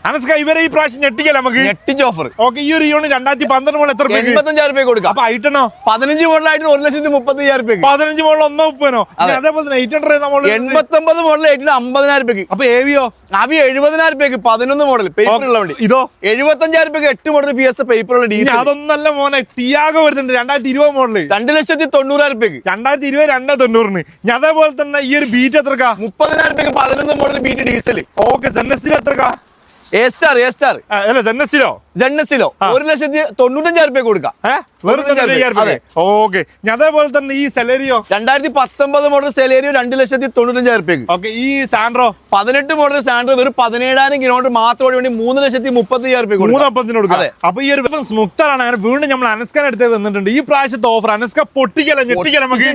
അനസ്ക ഇവരെ ഈ പ്രാവശ്യം ഞെട്ടിക്കല്ലേ നമുക്ക് ഞെട്ടിച്ച് ഓഫർ. ഓക്കെ, ഈ ഒരു യൂണി 2012 മോഡൽ എത്ര 85,000 രൂപ കൊടുക്കാം. അപ്പൊ ഐറ്റണോ 15 മോഡലായിട്ട് 1,35,000 രൂപ. 15 മോഡൽ 1,30,000. അതേപോലെ തന്നെ 89 മോഡലായിട്ട് 50,000 രൂപ. അപ്പൊ ഏവിയോ അവി 70,000 രൂപയ്ക്ക് 11 മോഡൽ പേപ്പർ ഉള്ള വണ്ടി. ഇതോ 75,000 രൂപയ്ക്ക് 8 മോഡൽ ഫിയസ്റ്റ പേപ്പർ ഉള്ള ഡീസൽ. അതൊന്നല്ല മോനെ, ടിയാഗോ വരുന്നുണ്ട് 2020 മോഡല് 2,90,000 രൂപയ്ക്ക്. 2020 2,90,000. ഞാൻ അതേപോലെ തന്നെ ഈ ഒരു ബീറ്റ് എത്രക്കാ 30,000 രൂപയ്ക്ക് 11 മോഡൽ ബീറ്റ് ഡീസൽ. ഓക്കെ, സെന്നസിലോ എത്രക്കാ? എ സ്റ്റാർ അല്ല സെന്നസിലോ 1,95,000 രൂപ കൊടുക്കാം. ഓക്കെ, ഞാൻ അതേപോലെ തന്നെ ഈ സെലേരിയോ 2019 മോഡൽ സെലേരിയോ 2,95,000 രൂപയ്ക്ക്. ഓക്കെ, ഈ സാൻഡ്രോ 18 മോഡൽ സാൻഡ്രോ വെറും 17,000 കിലോമീറ്റർ മാത്രം വേണ്ടി 3,30,000 രൂപ കൊടുക്കാം. അപ്പൊ ഈ ഒരു സ്മുക്തറാണ്. അങ്ങനെ വീണ്ടും നമ്മൾ അനസ്കാൻ എടുത്ത് വന്നിട്ടുണ്ട്. ഈ പ്രാവശ്യത്തെ ഓഫർ അനസ്ക പൊട്ടിക്കല ഞെട്ടിക്കല നമുക്ക്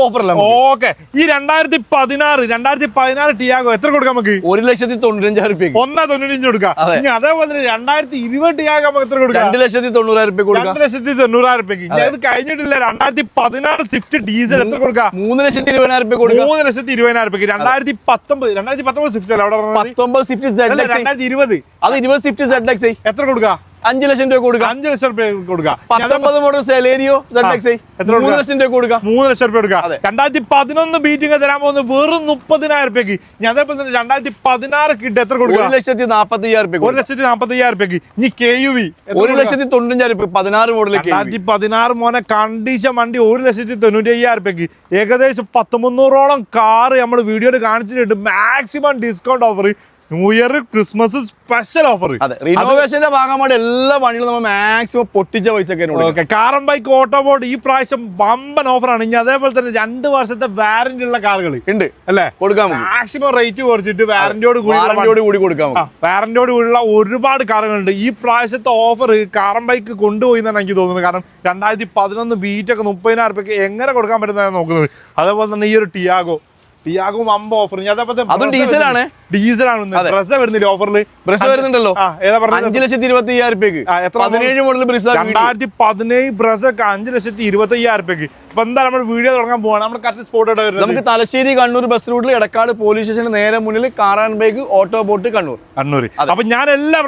ഓഫർ അല്ല. ഓക്കെ, ഈ 2016 ടിയാഗോ എത്ര കൊടുക്കാം നമുക്ക്? 1,95,000 രൂപ. 1,95,000 കൊടുക്കാം. അതേപോലെ തന്നെ 2020 ടിയാഗോ നമുക്ക് എത്ര കൊടുക്കാം? 2,90,000 രൂപ കൊടുക്കാം. 2,90,000 രൂപയ്ക്ക്. അത് കഴിഞ്ഞിട്ടില്ല 2016 സ്വിഫ്റ്റ് ഡീസൽ എത്ര കൊടുക്കാം? 3,20,000 രൂപ കൊടുക്കാം. 3,20,000 രൂപയ്ക്ക്. 2019 സ്വിഫ്റ്റ് അല്ല അവിടെ 19 സ്വിഫ്റ്റ് ZX. 2020 അത് 20 സ്വിഫ്റ്റ് ZX എത്ര കൊടുക്കാം? 5,00,000 രൂപ കൊടുക്കാം. 5,00,000 രൂപ കൊടുക്കാം. 19 മോഡൽ സെലേരിയോ ZX 3,00,000 രൂപ കൊടുക്കാം. 3,00,000 രൂപ കൊടുക്കാം. 2011 ബീറ്റിംഗ് തരാൻ പോകുന്നത് വെറും 30,000 രൂപയ്ക്ക്. ഞാൻ അതേപോലെ തന്നെ 2016 കിഡ് എത്ര കൊടുക്കാം? 1,40,000 രൂപ. 1,40,000 രൂപയ്ക്ക്. ഇനി KUV 1,95,000 രൂപ. 16 മോഡൽ 2016 മോനെ കണ്ടീഷൻ വണ്ടി 1,95,000 രൂപയ്ക്ക്. ഏകദേശം 1,300ഓളം കാറ് നമ്മൾ വീഡിയോയിൽ കാണിച്ചിട്ടുണ്ട്. Maximum discount offer, new year Christmas special offer. റിനോവേഷന്റെ ഭാഗമായിട്ട് എല്ലാ വണ്ടികളും നമ്മൾ മാക്സിമം പൊട്ടിച്ച പൈസ. കാറൻ ബൈക്ക് ഓട്ടോബോർഡ് ഈ പ്രാവശ്യം ബമ്പൻ ഓഫറാണ്. ഇനി അതേപോലെ തന്നെ 2 വർഷത്തെ വാറന്റി ഉള്ള കാറുകൾ ഉണ്ട് അല്ലേ? കൊടുക്കാം. മാക്സിമം റേറ്റ് കുറച്ചിട്ട് വാറന്റിയോട് കൂടി കൊടുക്കാം. വാറന്റിയോട് കൂടിയുള്ള ഒരുപാട് കാറുകളുണ്ട്. ഈ പ്രാവശ്യത്തെ ഓഫർ കാറൻ ബൈക്ക് കൊണ്ടുപോയി എന്നാണ് എനിക്ക് തോന്നുന്നത്. കാരണം 2011 ബീറ്റൊക്കെ 30,000 രൂപയ്ക്ക് എങ്ങനെ കൊടുക്കാൻ പറ്റുന്നതാണ് നോക്കുന്നത്. അതേപോലെ തന്നെ ഈ ഒരു ടിയാഗോ വമ്പ ഓഫർ. അതും ഡീസലാണ്. വരുന്നില്ല ഓഫറിൽ. ബ്രസ് വരുന്നുണ്ടല്ലോ. 5,25,000 രൂപയ്ക്ക്. 17 മോഡൽ ബ്രസ് 2017 ബ്രസൊക്കെ 5,25,000 രൂപയ്ക്ക്. ഇപ്പൊ എന്താ നമ്മൾ വീഡിയോ തുടങ്ങാൻ പോവാണ്. നമ്മൾ കറക്റ്റ് സ്പോട്ട് നമുക്ക് തലശ്ശേരി കണ്ണൂർ ബസ് റൂട്ടിൽ എടക്കാട് പോലീസ് സ്റ്റേഷന് നേരെ മുന്നിൽ കാറാൻ ബൈക്ക് ഓട്ടോ ബോട്ട് കണ്ണൂർ. അപ്പൊ ഞാൻ എല്ലാ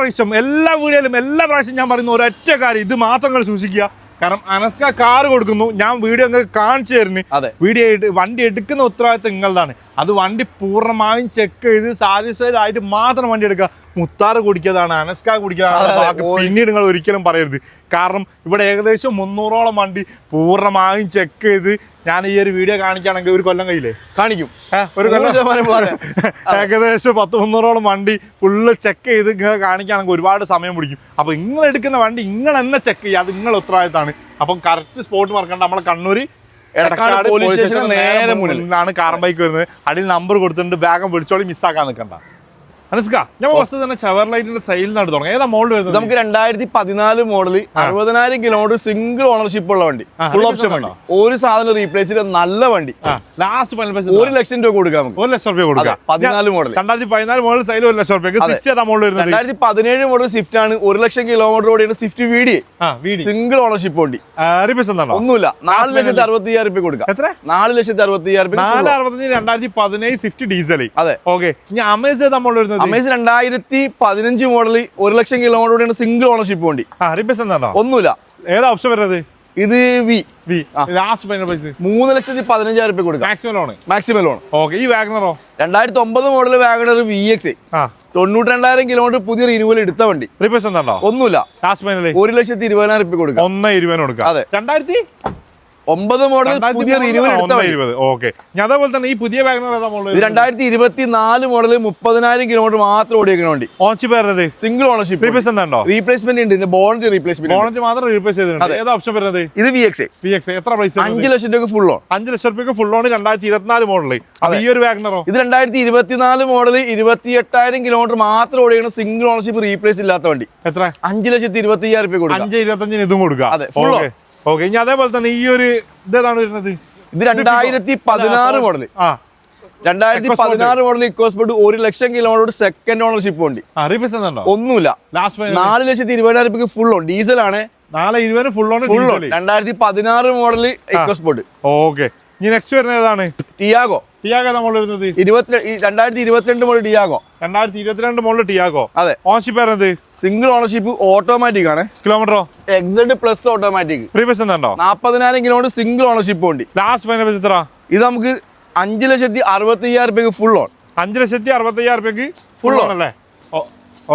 വീഡിയോയിലും എല്ലാ പ്രാവശ്യം ഞാൻ പറയുന്ന ഒരൊറ്റ കാര്യം, ഇത് മാത്രം സൂക്ഷിക്കുക. കാരണം അനസ്ക കാർ കൊടുക്കുന്നു, ഞാൻ വീഡിയോ നിങ്ങൾക്ക് കാണിച്ചു തരുന്നു. വണ്ടി എടുക്കുന്ന ഉത്തരവാദിത്തം നിങ്ങളതാണ്. അത് വണ്ടി പൂർണ്ണമായും ചെക്ക് ചെയ്ത് സാറ്റിസ്ഫൈഡ് ആയിട്ട് മാത്രം വണ്ടി എടുക്കുക. മുത്താറ് കുടിക്കാതാണ്, അനസ്ക കുടിക്കാതാണ്, പിന്നീട് നിങ്ങൾ ഒരിക്കലും പറയരുത്. കാരണം ഇവിടെ ഏകദേശം 300ഓളം വണ്ടി പൂർണ്ണമായും ചെക്ക് ചെയ്ത് ഞാൻ ഈ ഒരു വീഡിയോ കാണിക്കുകയാണെങ്കിൽ ഒരു കൊല്ലം കയ്യിലേ കാണിക്കും. ഒരു കൊല്ലം ഏകദേശം 300ഓളം വണ്ടി ഫുള്ള് ചെക്ക് ചെയ്ത് നിങ്ങൾ കാണിക്കുകയാണെങ്കിൽ ഒരുപാട് സമയം പിടിക്കും. അപ്പൊ നിങ്ങൾ എടുക്കുന്ന വണ്ടി നിങ്ങൾ എന്നെ ചെക്ക് ചെയ്യുക, അത് നിങ്ങളുടെ ഉത്തരവാദിത്തമാണ്. അപ്പം കറക്റ്റ് സ്പോട്ട് മറക്കണ്ട. നമ്മളെ കണ്ണൂർ എടക്കാട് പോലീസ് സ്റ്റേഷന് നേരെ മുന്നിലാണ് കാറൻ ബൈക്ക് വരുന്നത്. അടിയിൽ നമ്പർ കൊടുത്തിട്ടുണ്ട്, വേഗം വിളിച്ചോളി, മിസ്സാക്കാൻ നിൽക്കണ്ട. അനസ്ക, ഞാൻ ഫസ്റ്റ് തന്നെ ഷെവർലൈറ്റിന്റെ സെയിൽ നടത്തി തുടങ്ങി. ഏതാ മോഡൽ വരുന്നത്? നമുക്ക് 2014 മോഡൽ 60,000 കിലോമീറ്റർ സിംഗിൾ ഓണർഷിപ്പ് ഉള്ള വണ്ടി, ഫുൾ ഓപ്ഷൻ വണ്ടി, ഒരു സാധനം റീപ്ലേസ് ചെയ്ത നല്ല വണ്ടി. ലാസ്റ്റ് 1,00,000 രൂപ കൊടുക്കാം. 1,00,000 രൂപ കൊടുക്കാം. 14 മോഡൽ 2014 മോഡൽ സെയിൽ 1,00,000 രൂപ. 2017 മോഡൽ സ്വിഫ്റ്റ് ആണ്. 1,00,000 കിലോമീറ്റർ ഓടിയാണ് സ്വിഫ്റ്റ് വീഡിയോ സിംഗിൾ ഓണർഷിപ്പ് വണ്ടി. ഒന്നുമില്ല. 4,60,000 രൂപ കൊടുക്കാം. എത്ര? 4,60,000 രൂപ. 2017 സ്വിഫ്റ്റ് ഡീസൽ. അതെ, ഓക്കെ. ഇനി അമേസ് നമ്മൾ വരുന്നത് Amaze 2015 model 1,00,000 kilometre single ownership വണ്ടി. ഒന്നുമില്ല. ഏതാ ഓപ്ഷൻ വരുന്നത്? ഇത് ലാസ്റ്റ് ഫൈനൽ പ്രൈസ് 3,15,000 രൂപ കൊടുക്കാം. Maximum loan. ഓക്കെ. ഈ വാഗണറോ? 2009 മോഡൽ വാഗണർ VX 92,000 കിലോമീറ്റർ പുതിയ റിന്യൂവൽ എടുത്ത വണ്ടി. ഒന്നുമില്ല. ലാസ്റ്റ് ഫൈനൽ 1,20,000 രൂപ കൊടുക്കാം. 1,20,000 കൊടുക്കാം. അതെ. 2009 മോഡൽ പുതിയ റിന്യൂവൽ എടുത്ത വണ്ടി. ഓക്കെ. ഞാൻ അതേപോലെ തന്നെ ഈ പുതിയ വാഗണർ ഏതാ മോഡൽ? 2024 മോഡൽ 30,000 കിലോമീറ്റർ മാത്രം ഓടിക്കുന്ന വണ്ടി. Single ownership. റീപ്ലേസ്മെന്റ് ഉണ്ട്. ബോണറ്റ് റീപ്ലേസ്മെന്റ് മാത്രം റീപ്ലേസ് ചെയ്തിട്ടുണ്ട്. ഏതാ ഓപ്ഷൻ വരുന്നത്? ഇത് VX. എത്ര പ്രൈസ്? 5,00,000 രൂപ ഫുൾ ഓൺ. 5,00,000 രൂപ ഫുൾ ഓൺ. 2024 മോഡൽ. ഈ ഒരു വാഗണറോ? ഇത് 2024 മോഡൽ 28,000 കിലോമീറ്റർ മാത്രം ഓടിക്കുന്ന സിംഗിൾ ഓണർഷിപ്പ് റീപ്ലേസ് ഇല്ലാത്ത വണ്ടി. എത്ര? 5,25,000 രൂപ കൊടുക്കാം. 5,25,000 ഇതും കൊടുക്കാം. അതെ, ഫുൾ ഓൺ. ഓക്കെ. ഇനി അതേപോലെ തന്നെ ഈ ഒരു ഇതാണ് വരുന്നത്. ഇത് 2016 model. 2016 model EcoSport 1,00,000 kilometre second ownership വണ്ടി. ഒന്നുമില്ല. 4,20,000 രൂപയ്ക്ക് ഫുൾ ഓൺ. ഡീസൽ ആണ്. 4,20,000 full on. 2016 model EcoSport. Okay. ഇനി നെക്സ്റ്റ് വരുന്നത് ഏതാണ്? ടിയാഗോ ടിയാഗോ നമ്മൾ വരുന്നത് 2022 മോഡൽ ടിയാഗോ. 2022 model Tiago. അതെ. ഓൺഷിപ്പ് വരുന്നത് സിംഗിൾ ഓണർഷിപ്പ്, ഓട്ടോമാറ്റിക് ആണ്. കിലോമീറ്ററോ? XZ plus automatic. പ്രീവിയസ് ഉണ്ടോ? 40,000 കിലോമീറ്റർ സിംഗിൾ ഓണർഷിപ്പ് ഉണ്ട്. ലാസ്റ്റ് ഫൈനൽ എത്ര? ഇത് നമുക്ക് 5,65,000 ഫുൾ ഓൺ. 5,65,000 ഫുൾ ഓൺ അല്ലേ?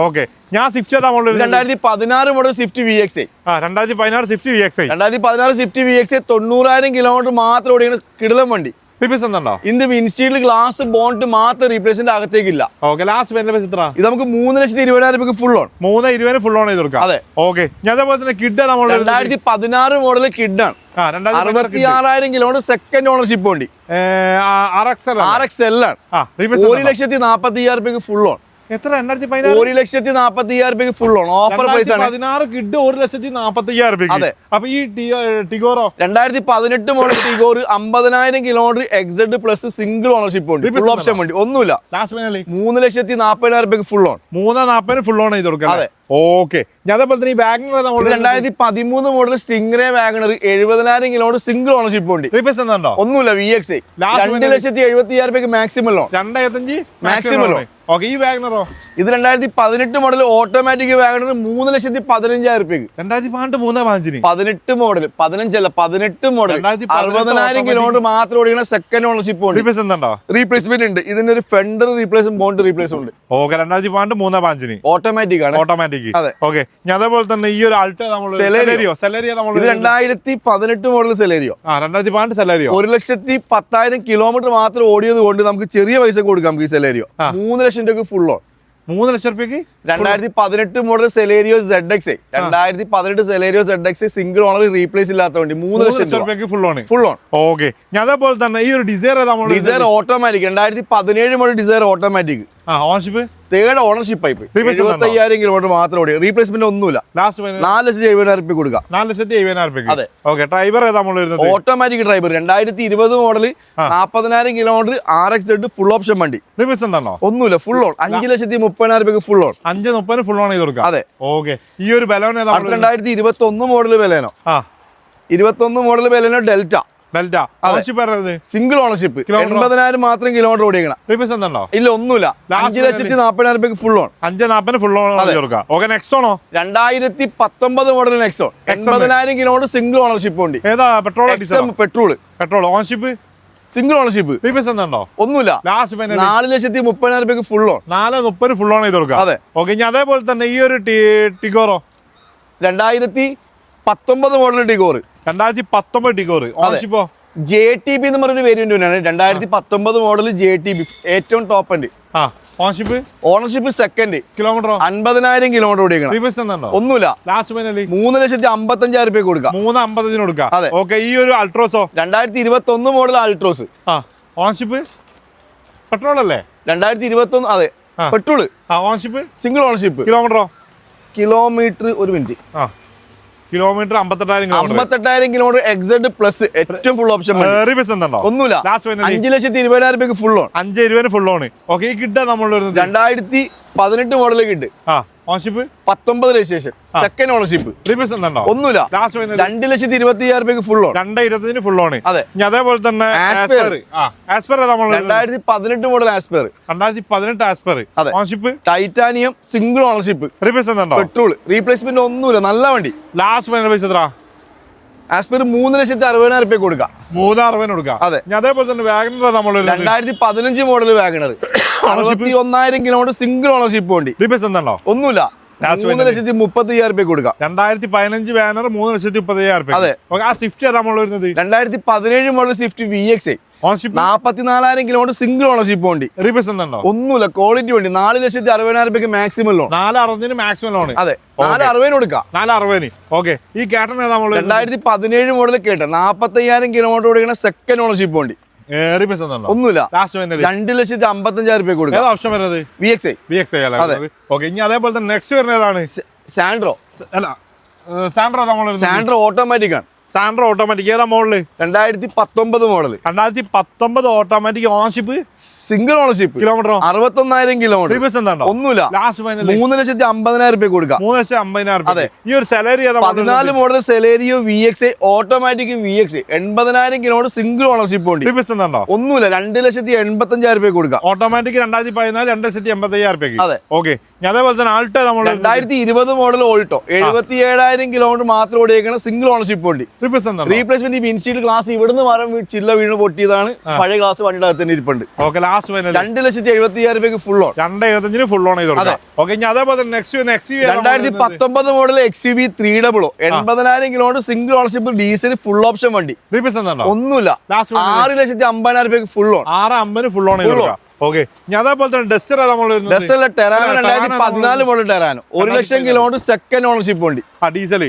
ഓക്കെ. ഞാൻ സ്വിഫ്റ്റ് ഏതാ model? 2016 model Swift VXi. 2016 Swift VXi. 2016 Swift VXi 90,000 kilometre മാത്രം ഓടിയാണ്. കിടിലം വണ്ടി. പ്രീവിയസ് ഉണ്ടോ? ഇതിന്റെ വിൻഷീൽഡ് ഗ്ലാസ് ബോണ്ട് മാത്രം റീപ്ലേസ്മെന്റ് അകത്തേക്കില്ല. ഓക്കെ. ലാസ്റ്റ് ഫൈനൽ എത്ര? ഇത് നമുക്ക് 3,20,000 ഫുൾ ഓൺ. 3,20,000 ഫുൾ ഓൺ ചെയ്ത് കൊടുക്കാം. അതെ. ഓക്കെ. ഞാൻ അതേപോലെ തന്നെ കിഡ് ഏതാ മോഡൽ? 2016 മോഡൽ കിഡ് ആണ്. 66,000 കിലോമീറ്റർ സെക്കൻഡ് ഓണർഷിപ്പ് ഉണ്ട്. RXL ആണ്. 1,40,000 ഫുൾ ഓൺ. എത്ര? 1,40,000 ഫുൾ ഓൺ. ഓഫർ പ്രൈസ് ആണ്. 16 കിഡ് 1,40,000. അതെ. അപ്പൊ ഈ ടിഗോറോ? 2018 model Tigor 50,000 kilometre XZ plus single ownership ഉണ്ട്. ഫുൾ ഓപ്ഷൻ വണ്ടി ഒന്നുമില്ല. 3,40,000 ഫുൾ ഓൺ. 3,40,000 ഫുൾ ഓൺ ചെയ്ത് കൊടുക്കാം. അതെ. ഓക്കെ. ഞാൻ അതേപോലെ തന്നെ ഈ WagonR 2013 model Stingray WagonR 70,000 kilometre single ownership ഉണ്ട്. ഒന്നുമില്ല. VXi 2,70,000 maximum loan. 2,75 maximum loan. Okay. ഈ വാഗണറോ? ഇത് 2018 model automatic WagonR 3,15,000. 2018 18 model 15 model 60,000 kilometre മാത്രം ഓടിക്കുന്ന സെക്കൻഡ് ഓണർഷിപ്പ് ഉണ്ട്. റീപ്ലേസ്മെന്റ് ഉണ്ട്. ഇതിന്റെ ഒരു ഫെൻഡർ റീപ്ലേസും ബോണ്ട് റീപ്ലേസും ഉണ്ട്. ഓക്കെ. 2018 ഓട്ടോമാറ്റിക് ആണ്. ഓട്ടോമാറ്റിക്. അതെ. ഓക്കെ. ഞാൻ അതേപോലെ തന്നെ ഈ ഒരു ആൾട്ടോ സെലേരിയോ ഇത് 2018 മോഡൽ സെലേരിയോ. 2018 സെലേരിയോ 1,10,000 കിലോമീറ്റർ മാത്രം ഓടിയത് കൊണ്ട് നമുക്ക് ചെറിയ പൈസ കൊടുക്കാം. ഈ സെലേരിയോ 3 ലക്ഷം രൂപ ഫുൾ ഓൺ. 3 ലക്ഷം രൂപയ്ക്ക് 2018 model Celerio ZXi. 2018 Celerio ZXi single owner replace ഇല്ലാത്തതുകൊണ്ട് 3 ലക്ഷം രൂപയ്ക്ക് ഫുൾ ഓൺ. ഓക്കെ. ഞാൻ അതേപോലെ തന്നെ ഈ ഒരു Dzire automatic 2017 model Dzire automatic. Ownership third ownership ആയി. 75,000 കിലോമീറ്റർ മാത്രം ഓടി. റീപ്ലേസ്മെന്റ് ഒന്നുമില്ല. 4,70,000 കൊടുക്കാം. 4,70,000. അതെ. ഓക്കെ. ഡ്രൈവർ ഏതാ വരുന്നത്? Automatic driver 2020 model 40,000 kilometre RXZ full option വണ്ടി. ഒന്നുമില്ല. Full on. 5,30,000 full on. 5,30 full on ചെയ്ത് കൊടുക്കാം. അതെ. ഓക്കെ. ഈ ഒരു ബലോൺ ഏതാ? 2021 model Baleno. 21 model Baleno Delta. Single ownership 80,000 മാത്രം കിലോമീറ്റർ ഓടിക്കണം. ഇല്ല ഒന്നുമില്ല. 5,40,000 full on. 5,40,000 full on. 2019 model Nexon 80,000 kilometre single ownership ഉണ്ട്. Petrol ownership single ownership. ഒന്നുമില്ല. 4,30,000 ഫുൾ ഓൺ. 4,30 ഫുൾ ഓൺ ചെയ്ത് കൊടുക്കാം. അതെ. ഓക്കെ. ഞാൻ അതേപോലെ തന്നെ ഈ ഒരു ടിഗോറോ 2019 മോഡൽ ടിഗോർ 2019 ടിഗോർ ഓണർഷിപ്പോ JTB എന്ന് പറഞ്ഞൊരു വേരിയന്റ് ആണ്. 2019 മോഡൽ JTB ഏറ്റവും ടോപ്പ് ഉണ്ട്. Ownership second. കിലോമീറ്റർ 50,000 കിലോമീറ്റർ ഓടിക്കണം. ഒന്നുമില്ല. 3,55,000 കൊടുക്കാം. 3,50 കൊടുക്കാം. അതെ. ഓക്കെ. ഈ ഒരു അൾട്രോസോ 2021 മോഡൽ അൾട്രോസ്. ഓണർഷിപ്പ് പെട്രോൾ അല്ലേ? 2021. അതെ. Petrol. Ownership single ownership. Kilometre ഒരു minute. Kilometre 58,000 kilometre XZ plus ഏറ്റവും ഫുൾ ഓപ്ഷൻ. ഒന്നുമില്ല. 5,20,000 full on. 5,20 full on. Okay. ഈ കിഡ് നമ്മൾ 2018 model Kwid. Ownership 19 registration second ownership. ഒന്നുമില്ല. 2,20,000 ഫുൾ ഓൺ. 2,20 full on. അതെ. അതേപോലെ തന്നെ 2018 model Aspire. 2018 Aspire. Ownership titanium single ownership. Petrol replacement ഒന്നുമില്ല. നല്ല വണ്ടി. ലാസ്റ്റ് ഫൈനൽ പൈസ എത്ര? ആസ്പെയർ 3,60,000 കൊടുക്കാം. 3,60,000 കൊടുക്കാം. അതെ. അതേപോലെ തന്നെ വാഗണർ നമ്മൾ 2015 model WagonR 61,000 kilometre single ownership വണ്ടി. ഒന്നുമില്ല. 3,30,000 കൊടുക്കാം. 2015 വാഗണർ 3,30,000. അതെ. ആ സ്വിഫ്റ്റ് ഏതാ നമ്മൾ വരുന്നത്? 2017 model Swift VXi 44,000 kilometre single ownership വണ്ടി. ഒന്നുമില്ല. ക്വാളിറ്റി വണ്ടി. 4,60,000 മാക്സിമം ലോൺ. 4,60 maximum loan. അതെ. 4,60 കൊടുക്കാം. 4,60. ഓക്കെ. ഈ കേട്ടൻ ഏതാ നമ്മൾ? 2017 മോഡൽ കേട്ട 45,000 കിലോമീറ്റർ ഓടിക്കുന്ന സെക്കൻഡ് ഓണർഷിപ്പ് വണ്ടി. ഒന്നുമില്ല. 2,55,000 കൊടുക്കാം. VXi. ഇനി അതേപോലെ തന്നെ നെക്സ്റ്റ് വരുന്ന ഏതാണ്? സാൻഡ്രോ. സാൻഡ്രോ ഓട്ടോമാറ്റിക് ആണ്. സാൻഡ്രോ ഓട്ടോമാറ്റിക് ഏതാ model? 2019 model. 2019 automatic. Ownership single ownership. കിലോമീറ്ററോ? 61,000 കിലോമീറ്റർ. ഒന്നുമില്ല. 3,50,000 രൂപ കൊടുക്കാം. 3,50,000. അതെ. ഈ ഒരു Celerio 14 model Celerio VXi automatic VXi 80,000 kilometre single ownership ഉണ്ട്. ഒന്നുമില്ല. 2,85,000 രൂപ കൊടുക്കാം. ഓട്ടോമാറ്റിക് 2014 2,85,000 രൂപ. അതെ. ഓക്കെ. അതേപോലെ തന്നെ ആൾട്ടോ 2020 മോഡൽ ഓൾട്ടോ 77,000 കിലോമീറ്റർ മാത്രം ഓടിയേക്കണ സിംഗിൾ ഓണർഷിപ്പ് ഉണ്ട്. റീപ്ലേസ്മെന്റ് വിൻഷീൽഡ് ഗ്ലാസ് ഇവിടുന്ന് മരം ചില്ല വീണ് പൊട്ടിയതാണ്. പഴയ ഗ്ലാസ് വണ്ടിയുടെ അകത്ത് തന്നെ ഇരിപ്പുണ്ട്. 2,70,000 രൂപയ്ക്ക് ഫുൾ ഓൺ. 2,75,000 ഫുൾ ഓൺ ചെയ്തു. അതേപോലെ 2019 model XUV 300 80,000 kilometre single ownership diesel full option വണ്ടി. ഒന്നുമില്ല. 6,50,000 രൂപയ്ക്ക് ഫുൾ ഓൺ. 6,50,000 ഫുൾ ഓൺ ചെയ്തു. ഓക്കെ. അതേപോലെ തന്നെ Duster Terrano 2014 model Terrano 1,00,000 kilometre second ownership ഉണ്ട്. ഡീസൽ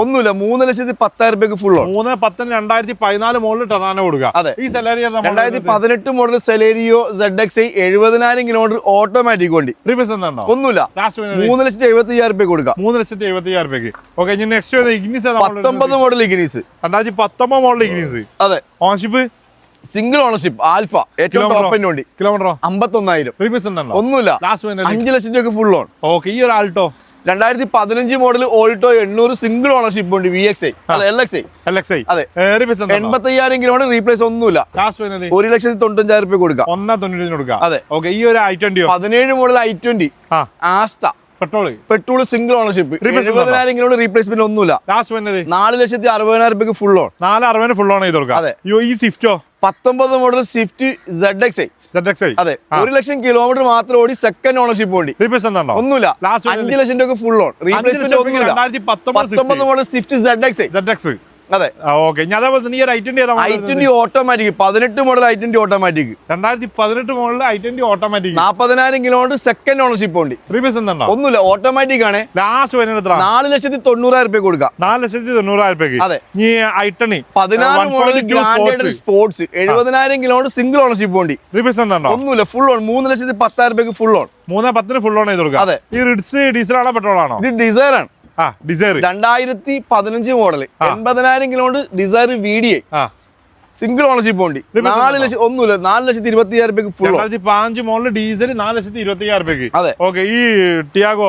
ഒന്നുമില്ല. 3,10,000 രൂപയ്ക്ക് ഫുൾ ഓൺ. 3,10,000 2014 മോഡൽ ടെറാനോ കൊടുക്കുക. അതെ. ഈ 2018 model Celerio ZXi 70,000 kilometre automatic വണ്ടി. ഒന്നുമില്ല. 3,70,000 രൂപ കൊടുക്കാം. 3,70,000 രൂപയ്ക്ക്. Okay. 19 model ignis. 2019 model ignis. അതെ. ഓണർഷിപ്പ് സിംഗിൾ ഓണർഷിപ്പ് ആൽഫ ഏറ്റവും ടോപ്പ് എൻഡ് വണ്ടി. കിലോമീറ്ററോ? 51,000. ഒന്നുമില്ല. 5,00,000 രൂപ ഫുൾ ഓൺ. ഓക്കെ. ഈ ഒരു Alto 2015 model Alto 800 single ownership ഉണ്ട്. VXi LXi. അതെ. 85,000 കിലോമീറ്റർ റീപ്ലേസ് ഒന്നുമില്ല. 1,95,000 രൂപ കൊടുക്കാം. 1,90,000 കൊടുക്കാം. അതെ. ഓക്കെ. ഈ ഒരു i20 17 model i20 Asta petrol single ownership 70,000 kilometre replacement ഒന്നുമില്ല. 4,60,000 രൂപയ്ക്ക് ഫുൾ ഓൺ. 4,60,000 ഫുൾ ഓൺ ചെയ്ത് കൊടുക്കാം. അതെ. ഈ സ്വിഫ്റ്റോ 19 മോഡൽ സ്വിഫ്റ്റ് ZXi. അതെ. 1,00,000 കിലോമീറ്റർ മാത്രം ഓടി സെക്കൻഡ് ഓണർഷിപ്പ് വണ്ടി. ഒന്നുമില്ല. 5,00,000 രൂപ ഫുൾ ഓൺ. റീപ്ലേസ്മെന്റ് ഒന്നുമില്ല. 19 മോഡൽ സ്വിഫ്റ്റ് ZXi. അതെ. ഓക്കെ. അതേപോലെ തന്നെ ഈ i20 automatic 18 model i20 automatic 2018 model i20 automatic 40,000 kilometre second ownership ഉണ്ട്. ഒന്നുമില്ല. ഓട്ടോമാറ്റിക് ആണ്. 4,90,000 രൂപ കൊടുക്കാം. 4,90,000 രൂപയ്ക്ക്. അതെ. ഈ i20 16 model Grand sports 70,000 kilometre single ownership ഉണ്ട്. ഒന്നുമില്ല. Full on. 3,10,000 രൂപയ്ക്ക് ഫുൾ ഓൺ. 3,10,000 ഫുൾ ഓൺ ചെയ്ത് കൊടുക്കാം. അതെ. ഈ റിഡ്സ് ഡീസൽ ആണോ പെട്രോൾ ആണോ? ഇത് ഡിസൈർ ആണ്. 2015 model 80,000 kilometre Dzire VDI single ownership ഉണ്ട്. 4,00,000 ഒന്നുമില്ല. 4,20,000 രൂപയ്ക്ക് ഫുൾ. 2015 മോഡൽ ഡീസൽ 4,20,000 രൂപയ്ക്ക്. അതെ. ഓക്കെ. ഈ ടിയാഗോ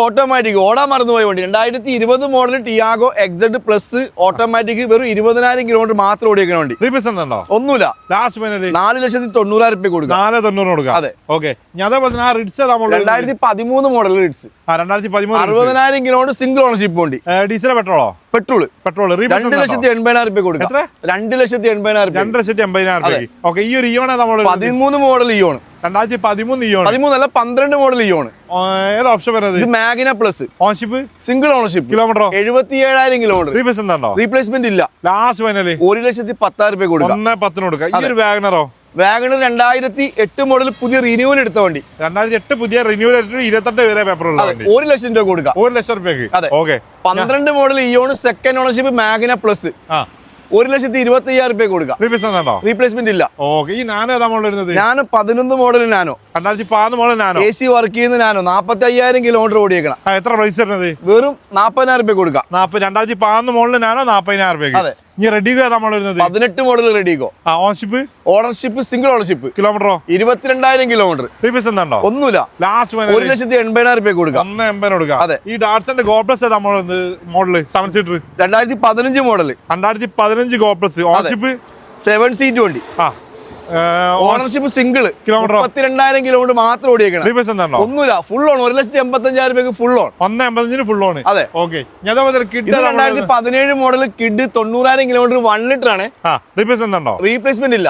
ഓട്ടോമാറ്റിക് ഓടാൻ മറന്നുപോയ വണ്ടി. 2020 model Tiago XZ plus automatic വെറും 20,000 കിലോമീറ്റർ മാത്രം ഓടിയേക്കുന്ന വണ്ടി. ഒന്നുമില്ല. 4,90,000 രൂപ കൊടുക്കാം. 4,90,000 കൊടുക്കാം. അതെ. ഓക്കെ. അതേപോലെ 2013 model Ritz 60,000 kilometre single ownership ഉണ്ട്. ഡീസൽ പെട്രോളോ? പെട്രോൾ 2,80,000 രൂപ കൊടുക്കാം. 2,80,000 രൂപ. ഓക്കെ. ഈ ഒരു ഇയോൺ 13 മോഡൽ ഇയോൺ 2013 ഇയോൺ 13 അല്ല 12 മോഡൽ ഇയോൺ. ഏതാ ഓപ്ഷൻ വരുന്നത്? ഇത് Magna plus ownership single ownership. കിലോമീറ്ററോ? 77,000 കിലോമീറ്റർ. റീപ്ലേസ്മെന്റ് ഇല്ല. ലാസ്റ്റ് ഫൈനല് 1,10,000 രൂപ കൊടുക്കാം. 1,10,000 കൊടുക്കാം. ഈ ഒരു വാഗണറോ? വാഗണർ 2008 മോഡൽ പുതിയ റിന്യൂവൽ എടുത്ത വണ്ടി. 2008 പുതിയ റിന്യൂവൽ എടുത്തിട്ട് 28 വരെ പേപ്പർ ഉള്ള വണ്ടി. 1,00,000 രൂപ കൊടുക്കാം. 1,00,000 രൂപയ്ക്ക്. അതെ. Okay. 12 model Eon second ownership Magna plus 1,25,000 രൂപ കൊടുക്കാം. റീപ്ലേസ്മെന്റ് ഇല്ല. ഓക്കെ. ഈ നാനോ ഏതാ മോഡൽ വരുന്നത്? Nano 11 model nano 2013 model nano AC work ചെയ്യുന്ന നാനോ 45,000 കിലോമീറ്റർ ഓടിയേക്കണം. എത്ര പ്രൈസ് വരുന്നത്? വെറും 40,000 രൂപ കൊടുക്കാം. 2013 മോഡൽ നാനോ 40,000 രൂപയ്ക്ക്. അതെ. ഈ റെഡിഗോ ഏതാ മോഡൽ വരുന്നത്? 18 model RediGo. Ownership single ownership. കിലോമീറ്ററോ? 22,000 കിലോമീറ്റർ. റീപ്ലേസ്മെന്റ് ഒന്നുമില്ല. ലാസ്റ്റ് 1,80,000 രൂപ കൊടുക്കാം. 1,80,000 കൊടുക്കാം. അതെ. ഈ ഡാറ്റ്സന്റെ ഗോ പ്ലസ് ഏതാ model? 7 seater 2015 model 2015 Go plus. Ownership 7 seat വണ്ടി. Ownership single. 32,000 കിലോമീറ്റർ മാത്രം ഓടിയേക്കണം. ഒന്നുമില്ല. Full on. 1,85,000 രൂപയ്ക്ക് ഫുൾ ഓൺ. 1,85,000 full on. അതെ. Okay. 2017 model Kwid 90,000 kilometre 1 litre ആണ്. റീപ്ലേസ്മെന്റ് ഇല്ല.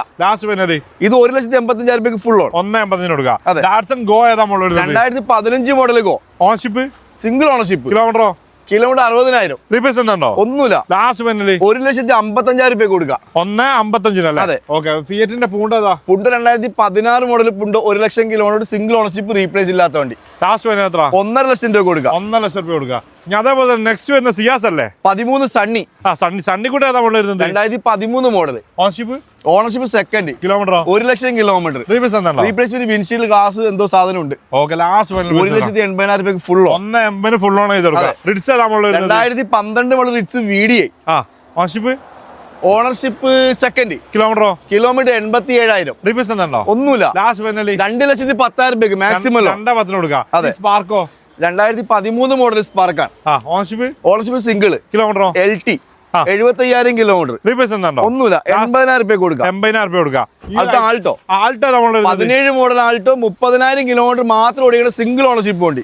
ഇത് 1,85,000 രൂപയ്ക്ക് ഫുൾ ഓൺ. 1,85,000 കൊടുക്കാം. ഡാറ്റ്സൺ ഗോ ഏതാ model? 2015 model Go. Ownership single ownership. കിലോമീറ്ററോ? കിലോമീറ്റർ 60,000. റീപ്ലേസ്മെന്റ് ഒന്നുമില്ല. ലാസ്റ്റ് 1,55,000 രൂപ കൊടുക്കാം. 1,55,000. അതെ. ഓക്കെ. ഫിയറ്റിന്റെ പൂണ്ട് ഏതാ? Punto 2016 model Punto 1,00,000 kilometre single ownership replace ഇല്ലാത്ത വണ്ടി. ലാസ്റ്റ് എത്ര? 1,50,000 രൂപ കൊടുക്കാം. 1,00,000 രൂപ കൊടുക്കാം. ഞാൻ അതേപോലെ നെക്സ്റ്റ് വരുന്ന സിയാസ് അല്ലേ? 13 സണ്ണി. സണ്ണി കൂടെ ഏതാ മോഡൽ വരുന്നത്? 2013 model. Ownership ownership second. Kilometre 1,00,000 kilometre. Replacement windshield glass എന്തോ സാധനം ഉണ്ട്. 1,80,000 രൂപയ്ക്ക് ഫുൾ ഓൺ. 180 ഫുൾ ഓൺ ചെയ്ത് കൊടുക്കാം. 2012 model Ritz VDI. Ownership second. Kilometre 87,000. ഒന്നുമില്ല. 2,10,000 രൂപയ്ക്ക് മാക്സിമം. 2013 മോഡൽ സ്പാർക്കാണ്. Ownership single. Kilometre LT 75,000 kilometre. ഒന്നുമില്ല. 80,000 രൂപ കൊടുക്കാം. 80,000 കൊടുക്കാം. ആൾട്ടോ 17 മോഡൽ ആൾട്ടോ 30,000 കിലോമീറ്റർ മാത്രം ഓടിക്കുന്ന സിംഗിൾ ഓണർഷിപ്പ് വണ്ടി.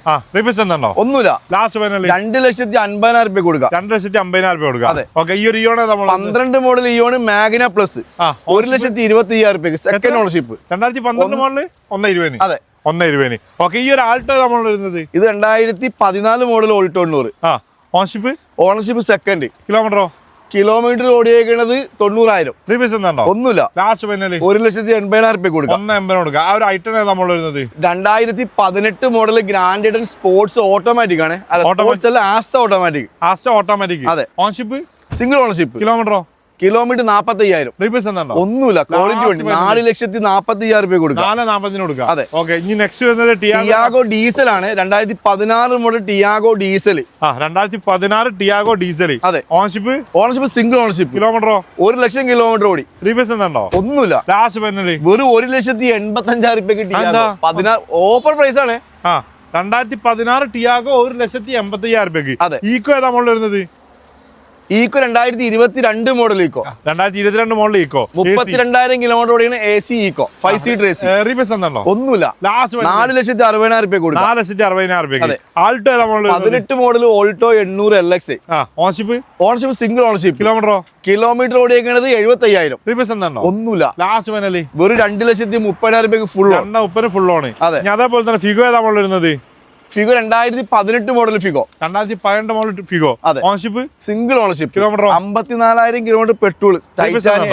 ഒന്നുമില്ല. 2,50,000 രൂപ കൊടുക്കാം. 2,50,000 കൊടുക്കാം. അതെ. 12 മോഡൽ ഇയോണ് മാഗ്ന പ്ലസ് 1,25,000 രൂപയ്ക്ക് സെക്കൻഡ് ഓണർഷിപ്പ്. 2012 മോഡല് 1,20,000. അതെ, 1,20,000. ഓക്കെ, ഈ ഒരു ആൾട്ടോ നമ്മൾ വരുന്നത് ഇത് 2014 model Alto 800. Ownership second. Kilometre ഓടിയേക്കുന്നത് 90,000. ഒന്നുമില്ല. 1,80,000 രൂപ കൊടുക്കാം. 2018 മോഡൽ ഗ്രാൻഡ് സ്പോർട്സ് ഓട്ടോമാറ്റിക് ആണ്. Asta automatic. അതെ. Single ownership. കിലോമീറ്റർ 45,000. ഒന്നുമില്ല. ക്വാളിറ്റി വണ്ടി. 4,40,000 രൂപ കൊടുക്കാം. അതെ. ടിയാഗോ ഡീസൽ ആണ്. 2016 model Tiago diesel. 2016 Tiago diesel. അതെ. Ownership single ownership. Kilometre 1,00,000 kilometre ഓടി. ഒന്നുമില്ല. വെറും 1,85,000 രൂപയ്ക്ക് ഓഫർ പ്രൈസ് ആണ്. 2016 ടിയാഗോ 1,80,000 രൂപയ്ക്ക്. അതെ. ഈക്കോ ഏതാ മോഡൽ വരുന്നത്? Eeco 2022 model Eeco. 2022 model Eeco 32,000 kilometre ഓടിക്കുന്ന AC ഈക്കോ 5 സീറ്റർ AC. ഒന്നുമില്ല. 4,60,000 രൂപ കൊടുക്കാം. 4,60,000 രൂപയ്ക്ക്. അതെ. ആൾട്ടോ ഏതാ model? 18 model Alto 800 LX. Ownership single ownership. Kilometre ഓടിയേക്കുന്നത് 75,000. ഒന്നുമില്ല. വെറും 2,30,000 രൂപയ്ക്ക് ഫുൾ ഫുൾ ഓൺ. അതെ. അതേപോലെ തന്നെ ഫിഗോ ഏതാ മോഡൽ വരുന്നത്? Figo 2018 model Figo. 2018 model Figo. അതെ. Ownership single ownership. Kilometre 54,000 kilometre petrol.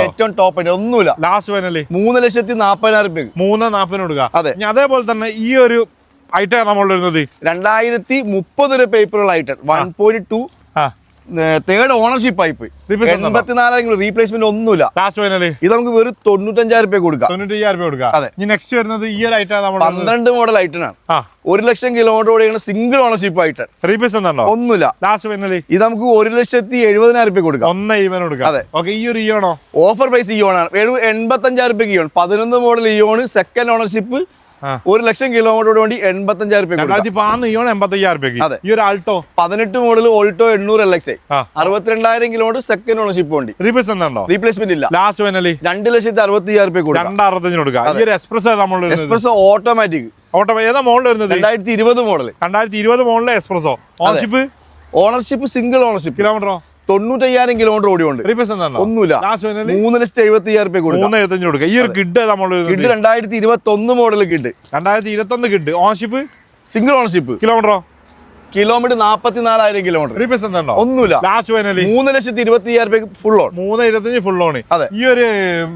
ഏറ്റവും ടോപ്പ്. ഒന്നുമില്ല. 3,40,000 രൂപ. 3,40 കൊടുക്കുക. അതെ. അതേപോലെ തന്നെ ഈ ഒരു ഐറ്റം നമ്മൾ വരുന്നത് 2030 പേപ്പറുള്ള ഐറ്റം 1.2 തേർഡ് ഓണർഷിപ്പ് ആയി പോയി. 84,000 റീപ്ലേസ്മെന്റ് ഒന്നുമില്ല. ഇത് നമുക്ക് വെറും 95,000 രൂപ കൊടുക്കാം. 95,000 കൊടുക്കാം. അതെ. നെക്സ്റ്റ് വരുന്നത് ഈ ഒരു ഐറ്റം 12 മോഡൽ ഐറ്റനാണ്. 1,00,000 കിലോമീറ്റർ ഓടിക്കുന്ന സിംഗിൾ ഓണർഷിപ്പ് ആയിട്ടാണ്. ഒന്നുമില്ല. ഇത് നമുക്ക് 1,70,000 രൂപ കൊടുക്കാം. 1,70,000 കൊടുക്കാം. അതെ. ഈ ഒരു ഇയോണോ? ഓഫർ പ്രൈസ് ഇയോണാണ്. 85,000 രൂപ Eon. 11 model Eon second ownership. 1,00,000 kilometre വേണ്ടി 85,000 രൂപ. 85,000 രൂപ. ഈ ഒരു Alto 18 model Alto 800 LX 62,000 kilometre second ownership വണ്ടി. റീപ്ലേസ്മെന്റ് ഇല്ല. 2,60,000 രൂപ കൊടുക്കാം. 2,65,000 കൊടുക്കാം. Espresso automatic. ഏതാ മോഡൽ വരുന്നത്? 2020 model. 2020 model Spresso. Ownership single ownership. Kilometre 95,000 kilometre ഓടിയുണ്ട്. ഒന്നുമില്ല. 3,70,000 രൂപ കൊടുക്കാം. ഈ ഒരു Kwid 2021 model Kwid. 2021 Kwid. Ownership single ownership. Kilometre 44,000 kilometre. ഒന്നുമില്ല. 3,20,000 രൂപ ഫുൾ ഓൺ. 3,25,000 full on. അതെ. ഈ ഒരു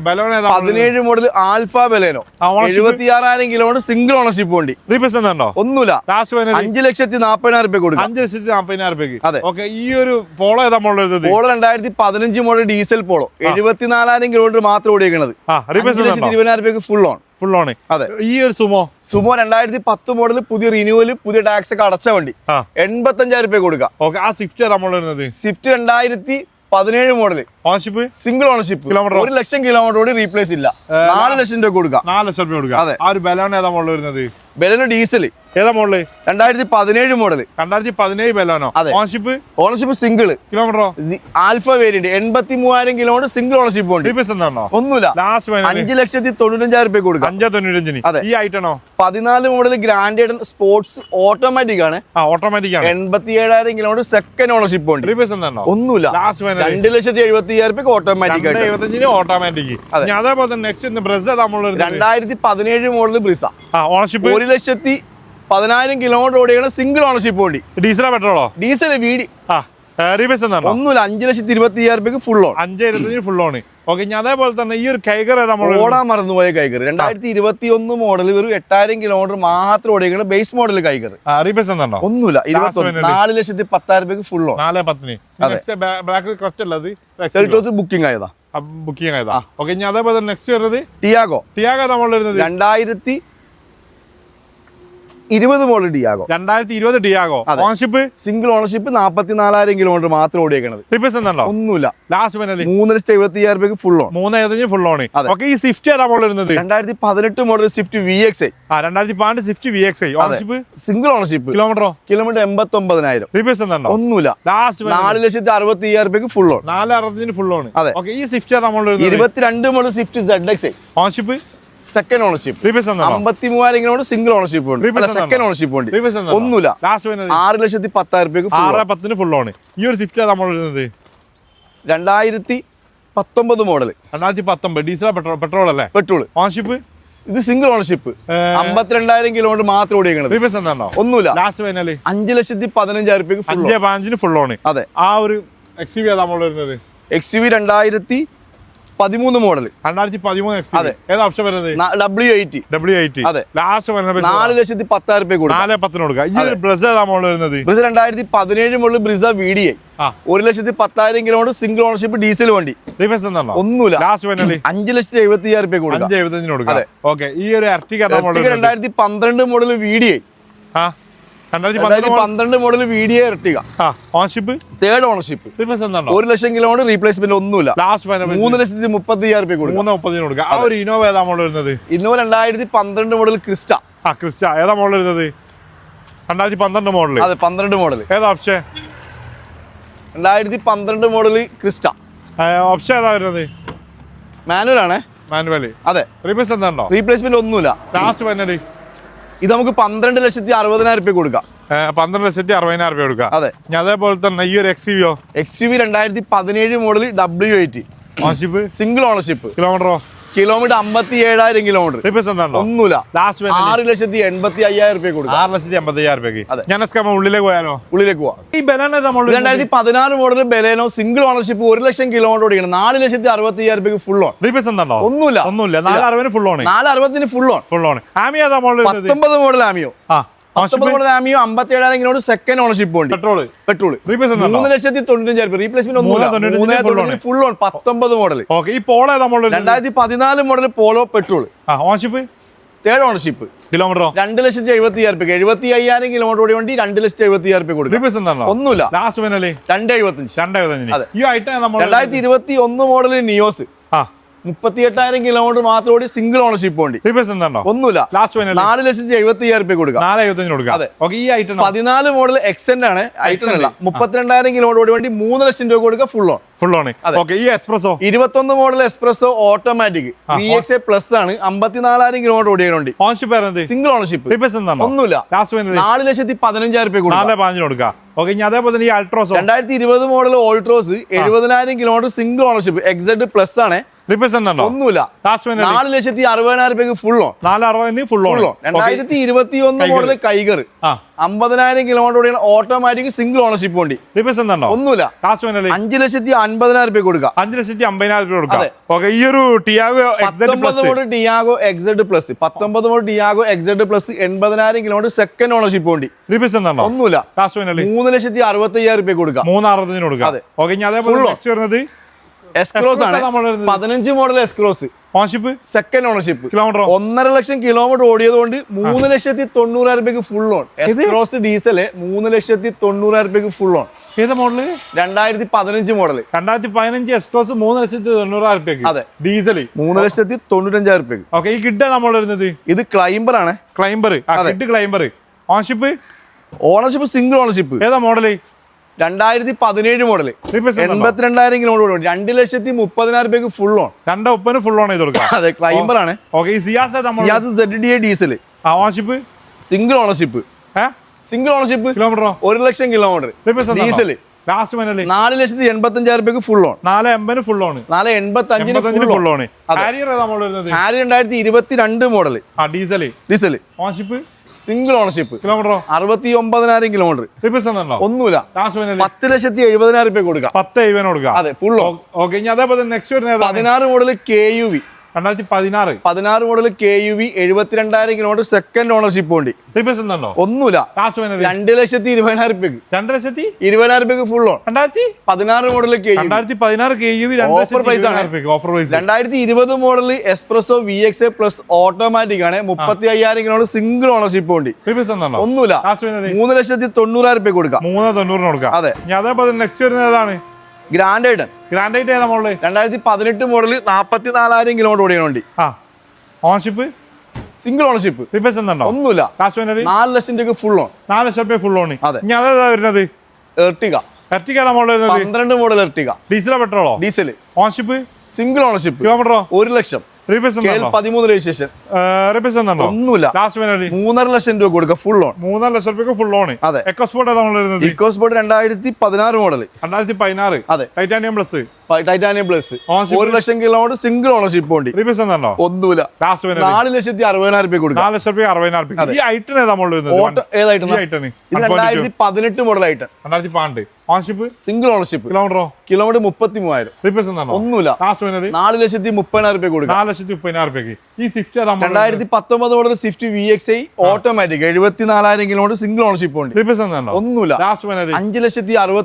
ബലോണ 17 model alpha Baleno 76,000 kilometre single ownership വണ്ടി. ഒന്നുമില്ല. 5,40,000 രൂപ കൊടുക്കാം. 5,40,000 രൂപയ്ക്ക്. അതെ. ഓക്കെ, ഈ ഒരു പോളോ ഏതാ മോഡൽ വരുന്നത്? Polo 2015 model diesel Polo 74,000 kilometre മാത്രം ഓടിക്കുന്നത്. 5,20,000 രൂപയ്ക്ക് ഫുൾ ഓൺ. അതെ. ഈ ഒരു സുമോ 2010 മോഡൽ പുതിയ റിന്യൂവൽ പുതിയ ടാക്സ് ഒക്കെ അടച്ച വണ്ടി. 85,000 രൂപ കൊടുക്കാം. സ്വിഫ്റ്റ് ഏതാ മോഡൽ വരുന്നത്? Swift 2017 model. Ownership single ownership. 1,00,000 kilometre ഓടി റീപ്ലേസ് ഇല്ല. 4,00,000 രൂപ കൊടുക്കാം. 4,00,000 രൂപ കൊടുക്കാം. അതെ. ആ ഒരു ബലോണ ഏതാ മോഡൽ വരുന്നത്? Baleno diesel. ഏതാ മോഡല്? 2017 മോഡൽ. 2017 ബലോനോ. അതെ. Ownership single. Kilometre alpha variant 83,000 kilometre single ownership ഉണ്ട്. ഒന്നുമില്ല. 5,95,000 രൂപ കൊടുക്കാം. 5,95,000. അതെ. ഈ ഐറ്റണോ? 14 മോഡൽ ഗ്രാൻഡ് സ്പോർട്സ് ഓട്ടോമാറ്റിക് ആണ്. ഓട്ടോമാറ്റിക് ആണ്. 87,000 കിലോമീറ്റർ സെക്കൻഡ് ഓണർഷിപ്പ് ഉണ്ട്. ഒന്നുമില്ല. 2,70,000 രൂപ ഓട്ടോമാറ്റിക്. ഓട്ടോമാറ്റിക്. അതേപോലെ തന്നെ next Brezza 2017 model Brezza. Ownership 1,10,000 kilometre ഓടിയാണ് സിംഗിൾ ഓണർഷിപ്പ് വണ്ടി. ഡീസലോ പെട്രോളോ? Diesel VDi. ഒന്നുമില്ല. 5,20,000 രൂപ full on. 5,20,000 full on. Okay, ഞാൻ അതേപോലെ തന്നെ ഈ ഒരു കൈഗർ ഓടാൻ മറന്നുപോയ കൈഗർ 2021 മോഡൽ വെറും 8000 കിലോമീറ്റർ മാത്രം ഓടിക്കുന്ന ബേസ് മോഡൽ കൈഗർ. റീപ്ലേസ് എന്താണ്? ഒന്നുമില്ല. 4,10,000 ഫുൾ ഓൺ. 4,10,000 ബുക്കിംഗ് ആയതാ. ബുക്കിംഗ് ആയതാ. ഓക്കെ, ഞാൻ അതേപോലെ നെക്സ്റ്റ് വരുന്നത് ടിയാഗോ. നമ്മൾ വരുന്നത് 2020 model Tiago. 2020 Tiago. Ownership single ownership 44,000 kilometre മാത്രം ഓടിയേക്കണത്. ഒന്നുമില്ല. Last 3,70,000 full on. 3,75 full on. Okay, ഈ സ്വിഫ്റ്റ് ഏതാ മോഡൽ വരുന്നത്? 2018 model Swift VXI. 2018 Swift VXI. Ownership single ownership. Kilometre 89,000. Replace എന്താണ്? ഒന്നുമില്ല. Last 4,60,000 full on. 4,60 full on. അതെ. ഓക്കെ, ഈ സ്വിഫ്റ്റ് ഏതാ മോഡൽ വരുന്നത്? 22 model Swift ZXI. Ownership second ownership. 53,000 kilometre single ownership ഉണ്ട്. സെക്കൻഡ് ഓണർഷിപ്പ് ഉണ്ട്. ഒന്നുമില്ല. 6,10,000 6,10 ഫുൾ ഓൺ. ഈ ഒരു സ്വിഫ്റ്റ് ഏതാ മോഡൽ വരുന്നത്? 2019 മോഡൽ. 2019 ഡീസൽ പെട്രോൾ അല്ലേ? പെട്രോൾ. ഓണർഷിപ്പ് ഇത് സിംഗിൾ ഓണർഷിപ്പ്. 52,000 കിലോമീറ്റർ മാത്രം ഓടിയേക്കണത്. ഒന്നുമില്ല. 5,15,000 ഫുൾ 5,15 ഫുൾ ഓൺ. അതെ. ആ ഒരു XUV ഏതാ മോഡൽ വരുന്നത്? XUV 2013 model. 2013 XUV. അതെ. ഏതാ ഓപ്ഷൻ വരുന്നത്? W80. അതെ. ലാസ്റ്റ് 4,10,000 കൊടുക്കാം. 4,10 കൊടുക്കാം. ഈ ഒരു ബ്രസ ഏതാ മോഡൽ വരുന്നത്? Brezza 2017 model Brezza VDI. 1,10,000 kilometre single ownership diesel വണ്ടി. ഒന്നുമില്ല. 5,70,000 കൊടുക്കാം. 5,75 കൊടുക്കാം. ഓക്കെ, ഈ ഒരു Ertiga 2012 model VDI. 2012 model VDI Ertiga. Ownership third ownership. 1,00,000 kilometre replacement ഒന്നുമില്ല. 3,30,000 കൊടുക്കാം. 3,30 കൊടുക്കാം. ആ ഒരു ഇന്നോവ ഏതാ മോഡൽ വരുന്നത്? Innova 2012 model Crysta. ക്രിസ്റ്റ ഏതാ മോഡൽ വരുന്നത്? 2012 മോഡൽ. അതെ, 12 മോഡൽ. ഏതാ ഓപ്ഷൻ? 2012 model Crysta. ഓപ്ഷൻ ഏതാ വരുന്നത്? മാനുവൽ ആണ്. മാനുവൽ. അതെ. റീപ്ലേസ്മെന്റ് ഒന്നുമില്ല. ലാസ്റ്റ് ഫൈനൽ ഇത് നമുക്ക് 12,60,000 കൊടുക്കാം. 12,60,000 കൊടുക്കാം. അതെ. ഞാൻ അതേപോലെ തന്നെ ഈ ഒരു XUV 2017 model W80. Ownership single ownership. Kilometre 57,000 kilometre. ഒന്നുമില്ല. 6,85,000 കൊടുക്കാം. 6,85,000. ഞാൻ ഉള്ളിലേക്ക് പോയാലോ? ഉള്ളിലേക്ക് പോവാം. ഈ banana 2016 model Baleno single ownership 1,00,000 kilometre ഓടിക്കണം. 4,60,000 ഫുൾ ഓൺ. ഒന്നുമില്ല. 4,60 full on. 4,60 full on. Ameo 19 model Ameo. 57,000 kilometre second ownership ഉണ്ട്. പെട്രോൾ 3,95,000. റീപ്ലേസ്മെന്റ് ഒന്നുമില്ല. Full on. 19 model. 2014 model Polo petrol. Ownership third ownership. Kilometre 2,70,000. 75,000 kilometre ഓടി വണ്ടി 2,70,000 കൊടുക്കും. ഒന്നുമില്ല. 2,75. 2021 model NIOS. 38,000 kilometre മാത്രം ഓടി സിംഗിൾ ഓണർഷിപ്പ് വണ്ടി. ഒന്നുമില്ല. 4,70,000 കൊടുക്കാം. 4,75 അതെ. ഈ ഐറ്റം 14 മോഡൽ എക്സെന്റ് ആണ്. ഐറ്റം അല്ല. 32,000 കിലോമീറ്റർ ഓടി വണ്ടി 3,00,000 കൊടുക്കുക. Full on. ഈ Espresso 21 model Espresso automatic VXI plus ആണ്. 54,000 കിലോമീറ്റർ ഓടിയുണ്ട്. Single ownership. ഒന്നുമില്ല. 4,15,000 കൊടുക്കാം. അതേപോലെ തന്നെ ഈ Altroz 2020 model Altroz 70,000 kilometre single ownership XZ plus ആണ്. ഒന്നുമില്ല. 4,60,000 full on. 4,60 full on. 2021 model Kiger 50,000 kilometre ഓടിയാണ്. ഓട്ടോമാറ്റിക് സിംഗിൾ ഓണർഷിപ്പ് വണ്ടി. ഒന്നുമില്ല. 5,50,000 കൊടുക്കാം. 5,50,000 കൊടുക്കാം. ഈ ഒരു Tiago 19 model Tiago XZ plus 19 model Tiago XZ plus 80,000 kilometre second ownership വണ്ടി. ഒന്നുമില്ല. 3,60,000 കൊടുക്കാം. 3,60 കൊടുക്കാം. എസ്ക്രോസ് ആണ്. 15 model S Cross. Ownership second ownership. Kilometre 1,50,000 kilometre ഓടിയത് കൊണ്ട് 3,90,000 full on. S-Cross diesel 3,90,000 full on. ഏതാ മോഡല്? 2015 മോഡല്. 2015 എക്സ്പ്രസ് 3,90,000. അതെ. ഡീസൽ 3,95,000. ഈ കിഡ് നമ്മൾ വരുന്നത് ഇത് ക്ലൈംബർ ആണ്. ക്ലൈംബർ. Ownership single ownership. ഏതാ model? 2017 model. 82,000 kilometre. 2,30,000 full on. 2,30,000 full on ചെയ്ത് കൊടുക്കാം. അതെ. ക്ലൈംബർ ആണ്. Ciaz ZDI diesel. Ownership single ownership. Single ownership. Kilometre 1,00,000 kilometre. Diesel 4,85,000 full on. 4,80 full on. 4,85 full on. Harrier 2022 model. Diesel. Single ownership. കിലോമീറ്ററോ 69,000 kilometre. ഒന്നുമില്ല. 10,70,000 രൂപ കൊടുക്കാം. 10,70,000 കൊടുക്കാം. അതെ, ഫുൾ ഓൺ. ഓക്കെ, ഇനി അതേപോലെ നെക്സ്റ്റ് വരുന്നത് 16 model KUV. 2016 model KUV 72,000 kilometre second ownership ഉണ്ട്. ഒന്നുമില്ല. 2,20,000 രൂപയ്ക്ക്. 2,20,000 രൂപയ്ക്ക് full on. 16 model KUV offer price ആണ്. 2020 model S Presso VXA plus automatic ആണ്. 35,000 കിലോമീറ്റർ സിംഗിൾ ഓണർഷിപ്പ് ഉണ്ട്. ഒന്നുമില്ല. 3,90,000 രൂപയ്ക്ക് കൊടുക്കാം. 3,90,000 കൊടുക്കാം. അതെ. അതേപോലെ നെക്സ്റ്റ് വരുന്നത് ഏതാണ്? Grand i ten. 2018 മോഡൽ 44,000 കിലോമീറ്റർ ഓടിയുണ്ട്. Ownership single ownership. ഒന്നുമില്ല. 4 ലക്ഷം രൂപ ഫുൾ ഓൺ. 4 ലക്ഷം രൂപ ഫുൾ ഓൺ. അതെ. ഇനി അതേതാ വരുന്നത്? എർട്ടിക. 12 model Ertiga. ഡീസലോ പെട്രോളോ? ഡീസൽ. Ownership single ownership. കിലോമീറ്ററോ? 1 ലക്ഷം. 13 രജിസ്ട്രേഷൻ. ഒന്നുമില്ല. 3.5 ലക്ഷം രൂപ കൊടുക്കുക ഫുൾ ഓൺ. 3.5 ലക്ഷം രൂപ ഫുൾ ഓൺ. അതെ. EcoSport EcoSport 2016 model. 2016. അതെ. Titanium plus. 1 ലക്ഷം കിലോമീറ്റർ സിംഗിൾ ഓണർഷിപ്പ് ഉണ്ട്. ഒന്നുമില്ല. 4,60,000 രൂപ കൊടുക്കുക. 4,60,000 രൂപ. ഈ ഐറ്റൻ ഏതാ മോഡൽ? ഏതായിട്ട്? 2018 model i ten. 2012. Ownership single ownership. കിലോമീറ്ററോ? കിലോമീറ്റർ 33,000. ഒന്നുമില്ല. 4,30,000 രൂപ കൊടുക്കുക. 4,30,000 രൂപയ്ക്ക്. ഈ Swift 2019 model Swift VXA automatic 74,000 kilometre single ownership ഉണ്ട്. ഒന്നുമില്ല. 5,60,000 രൂപ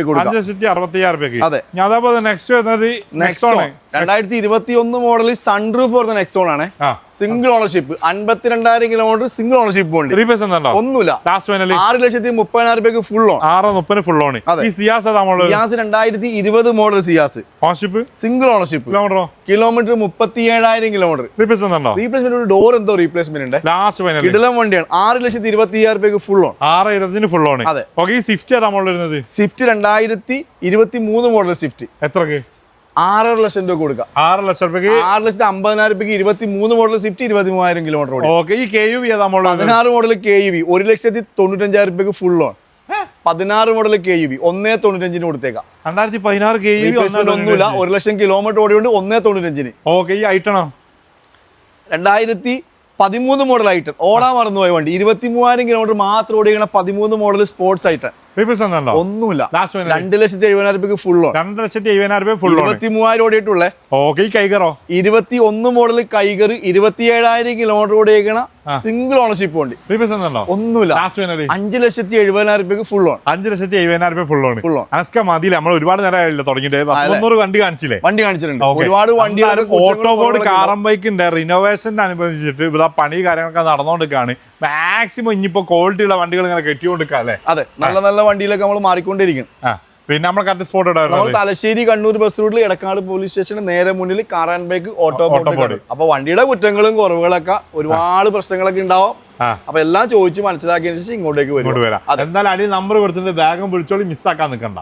കൊടുക്കുക. 5,60,000 രൂപയ്ക്ക്. അതെ. അതേപോലെ നെക്സ്റ്റ് വരുന്നത് നെക്സോൺ. 2021 മോഡൽ സൺറൂഫ് വരുന്ന നെക്സോൺ ആണ്. Single ownership. 52,000 kilometre single ownership ഉണ്ട്. ഒന്നുമില്ല. 6,30,000 രൂപയ്ക്ക് full on. 6,30,000 full on. Ciaz 2020 model Ciaz. Ownership single ownership. Kilometre 37,000 kilometre. Replacement ഒരു ഡോർ എന്തോ റീപ്ലേസ്മെന്റ് ഉണ്ട്. കിടിലം വണ്ടിയാണ്. 6,25,000 രൂപയ്ക്ക് ഫുൾ ഓൺ. 6,20,000 full on. അതെ. സ്വിഫ്റ്റ് ഏതാ മോഡൽ വരുന്നത്? Swift 2023 model Swift. എത്രക്ക്? 6.5 ലക്ഷം രൂപ കൊടുക്കുക. 6 ലക്ഷം രൂപയ്ക്ക്. 6,50,000 രൂപയ്ക്ക് 23 മോഡൽ സ്വിഫ്റ്റ് 23,000 കിലോമീറ്റർ ഓടി. ഈ KUV ഏതാ മോഡൽ? 16 മോഡൽ KUV 1,95,000 രൂപയ്ക്ക് ഫുൾ ഓൺ. 16 മോഡൽ KUV 1,95,000 കൊടുത്തേക്കാം. 2016 KUV ഒന്നുമില്ല. 1 ലക്ഷം കിലോമീറ്റർ ഓടിയോണ്ട് 1,95,000. ഈ ഐറ്റണോ? 2013 മോഡൽ ഐറ്റം. ഓടാൻ മറന്നുപോയ വണ്ടി. 23,000 കിലോമീറ്റർ മാത്രം ഓടിക്കണ 13 മോഡൽ സ്പോർട്സ് ഐറ്റം. ഒന്നുമില്ല. 2,70,000 രൂപയ്ക്ക് ഫുൾ ഓൺ. 2,70,000 രൂപ ഫുൾ ഓൺ. 23,000 ഓടിയിട്ടുള്ളേ. ഈ കൈകറോ? 21 മോഡൽ കൈകർ 27,000 കിലോമീറ്റർ ഓടിയേക്കണ സിംഗിൾ ഓണർഷിപ്പ് ഉണ്ട്. ഒന്നുമില്ല. 5,70,000 രൂപയ്ക്ക് ഫുൾ ഓൺ. 5,70,000 രൂപ ഫുൾ ഓൺ. അനസ്ക മതിയില്ല. നമ്മൾ ഒരുപാട് നേരമായില്ല തുടങ്ങിയിട്ട്. 300 വണ്ടി കാണിച്ചില്ലേ? വണ്ടി കാണിച്ചിട്ടുണ്ട്. ഒരുപാട് വണ്ടി. ഓട്ടോബോർഡ് കാറും ബൈക്കിന്റെ റിനോവേഷൻ അനുബന്ധിച്ചിട്ട് ഇവിടെ പണി കാര്യങ്ങളൊക്കെ നടന്നുകൊണ്ടിരിക്കുകയാണ്. മാക്സിമം ഇനിയിപ്പോ ക്വാളിറ്റി ഉള്ള വണ്ടികൾ ഇങ്ങനെ കെട്ടിക്കൊണ്ടിരിക്കുക അല്ലേ? അതെ. നല്ല നല്ല വണ്ടിയിലൊക്കെ നമ്മൾ മാറിക്കൊണ്ടിരിക്കും. പിന്നെ നമ്മൾ കറക്റ്റ് സ്പോട്ട് നമ്മൾ തലശ്ശേരി കണ്ണൂർ ബസ് റൂട്ടിൽ എടക്കാട് പോലീസ് സ്റ്റേഷന് നേരെ മുന്നിൽ കാർ ആൻഡ് ബൈക്ക് ഓട്ടോബോർഡ്. അപ്പൊ വണ്ടിയുടെ കുറ്റങ്ങളും കുറവുകളൊക്കെ ഒരുപാട് പ്രശ്നങ്ങളൊക്കെ ഉണ്ടാവും. അപ്പൊ എല്ലാം ചോദിച്ച് മനസ്സിലാക്കിയതിനു ശേഷം ഇങ്ങോട്ടേക്ക് വരും. എന്തായാലും അടി നമ്പർ കൊടുത്തിട്ട് വേഗം വിളിച്ചോളി, മിസ്സാക്കാൻ നിൽക്കണ്ട.